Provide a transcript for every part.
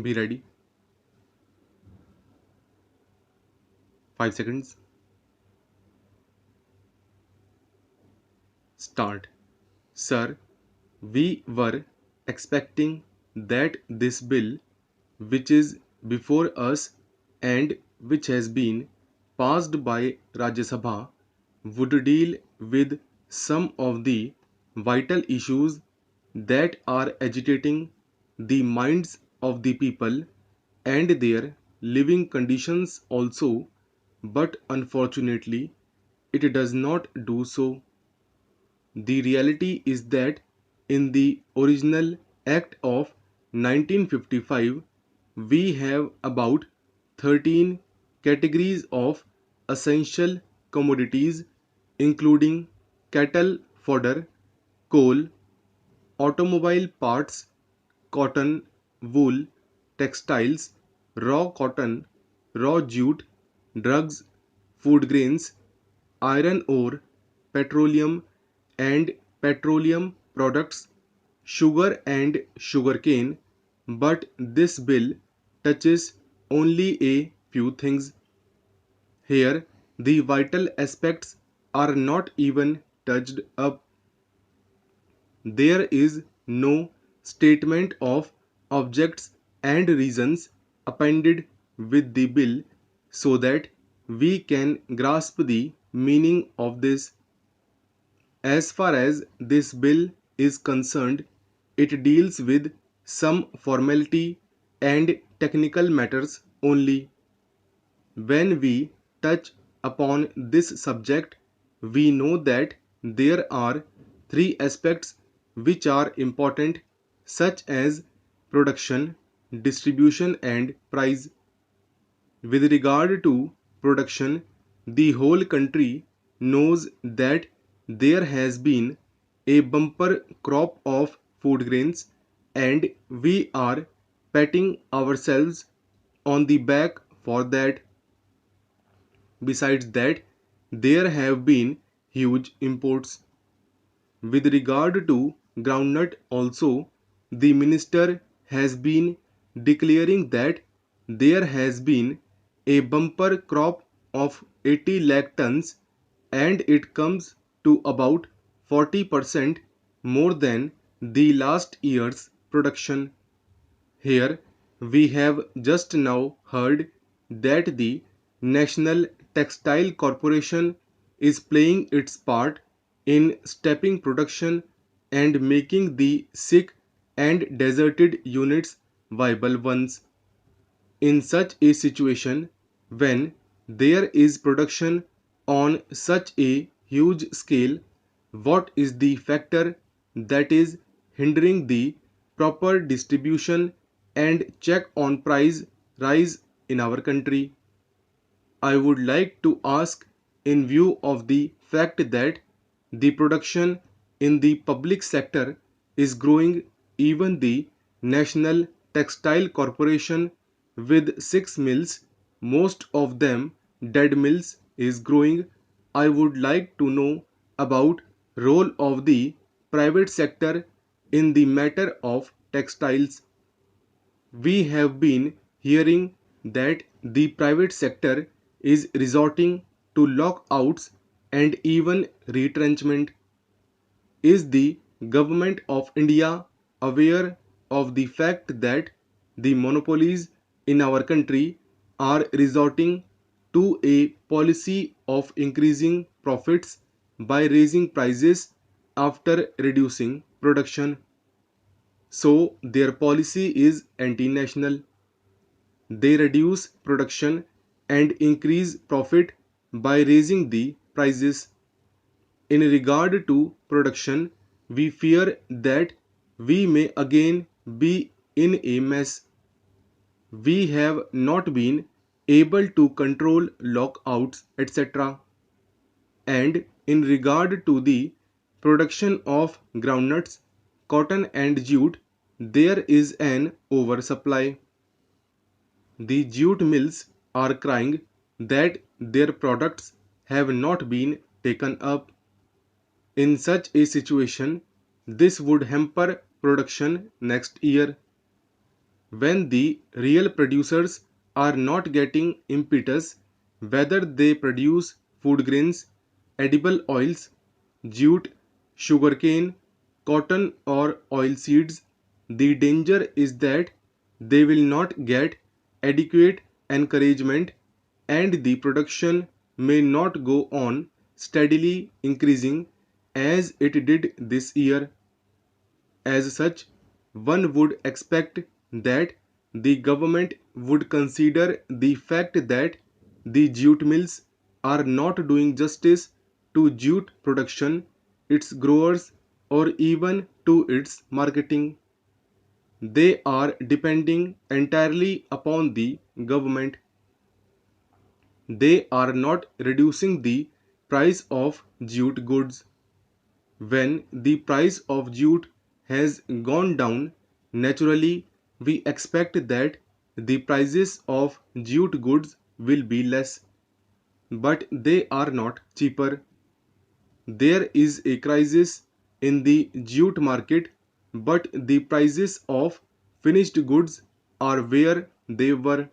Be ready. 5 seconds. Start. Sir, we were expecting that this bill, which is before us and which has been passed by Rajya Sabha, would deal with some of the vital issues that are agitating the minds of the people and their living conditions also, but unfortunately, it does not do so. The reality is that in the original Act of 1955, we have about 13 categories of essential commodities, including cattle fodder, coal, automobile parts, cotton, wool, textiles, raw cotton, raw jute, drugs, food grains, iron ore, petroleum and petroleum products, sugar and sugarcane, but this bill touches only a few things. Here, the vital aspects are not even touched up. There is no statement of objects and reasons appended with the bill so that we can grasp the meaning of this. As far as this bill is concerned, it deals with some formality and technical matters only. When we touch upon this subject, we know that there are three aspects which are important, such as production, distribution, and price. With regard to production, the whole country knows that there has been a bumper crop of food grains, and we are patting ourselves on the back for that. Besides that, there have been huge imports. With regard to groundnut also, the minister has been declaring that there has been a bumper crop of 80 lakh tons and it comes to about 40% more than the last year's production. Here we have just now heard that the National Textile Corporation is playing its part in stepping production and making the sick and deserted units viable ones. In such a situation, when there is production on such a huge scale, what is the factor that is hindering the proper distribution and check on price rise in our country? I would like to ask, in view of the fact that the production in the public sector is growing, even the National Textile Corporation with 6 mills, most of them dead mills, is growing. I would like to know about role of the private sector in the matter of textiles. We have been hearing that the private sector is resorting to lockouts and even retrenchment. Is the government of India aware of the fact that the monopolies in our country are resorting to a policy of increasing profits by raising prices after reducing production? So, their policy is anti national. They reduce production and increase profit by raising the prices. In regard to production, we fear that we may again be in a mess. We have not been able to control lockouts, etc. And in regard to the production of groundnuts, cotton, and jute, there is an oversupply. The jute mills are crying that their products have not been taken up. In such a situation, this would hamper production next year. when the real producers are not getting impetus, whether they produce food grains, edible oils, jute, sugarcane, cotton, or oilseeds, the danger is that they will not get adequate encouragement and the production may not go on steadily increasing as it did this year. As such, one would expect that the government would consider the fact that the jute mills are not doing justice to jute production, its growers, or even to its marketing. They are depending entirely upon the government. They are not reducing the price of jute goods. When the price of jute has gone down, naturally we expect that the prices of jute goods will be less, but they are not cheaper. There is a crisis in the jute market, but the prices of finished goods are where they were.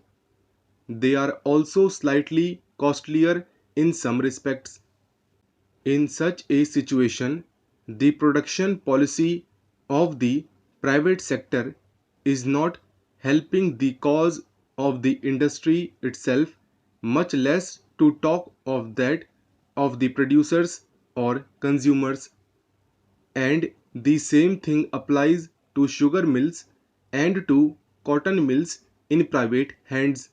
They are also slightly costlier in some respects. In such a situation, the production policy of the private sector is not helping the cause of the industry itself, much less to talk of that of the producers or consumers. And the same thing applies to sugar mills and to cotton mills in private hands.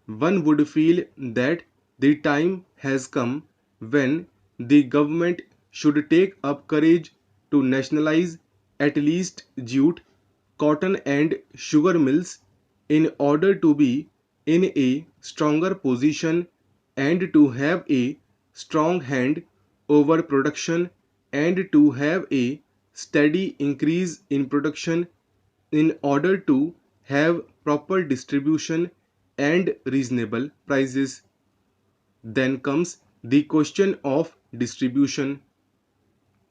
One would feel that the time has come when the government should take up courage to nationalize at least jute, cotton, and sugar mills in order to be in a stronger position and to have a strong hand over production and to have a steady increase in production in order to have proper distribution and reasonable prices. Then comes the question of distribution.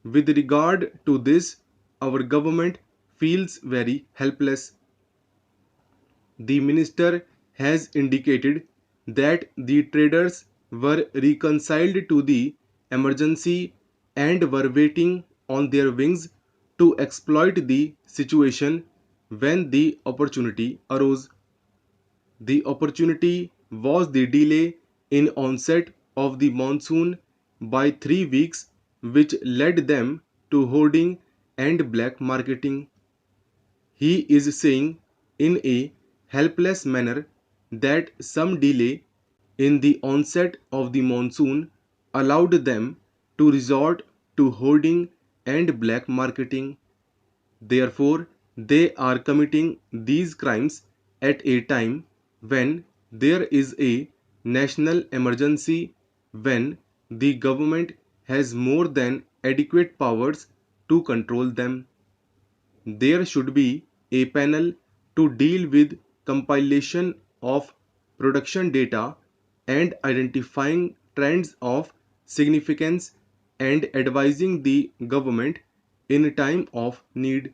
With regard to this, our government feels very helpless. The minister has indicated that the traders were reconciled to the emergency and were waiting on their wings to exploit the situation when the opportunity arose. The opportunity was the delay in onset of the monsoon by 3 weeks, which led them to hoarding and black marketing. He is saying in a helpless manner that some delay in the onset of the monsoon allowed them to resort to hoarding and black marketing. Therefore, they are committing these crimes at a time when there is a national emergency, when the government has more than adequate powers to control them. There should be a panel to deal with compilation of production data and identifying trends of significance and advising the government in time of need.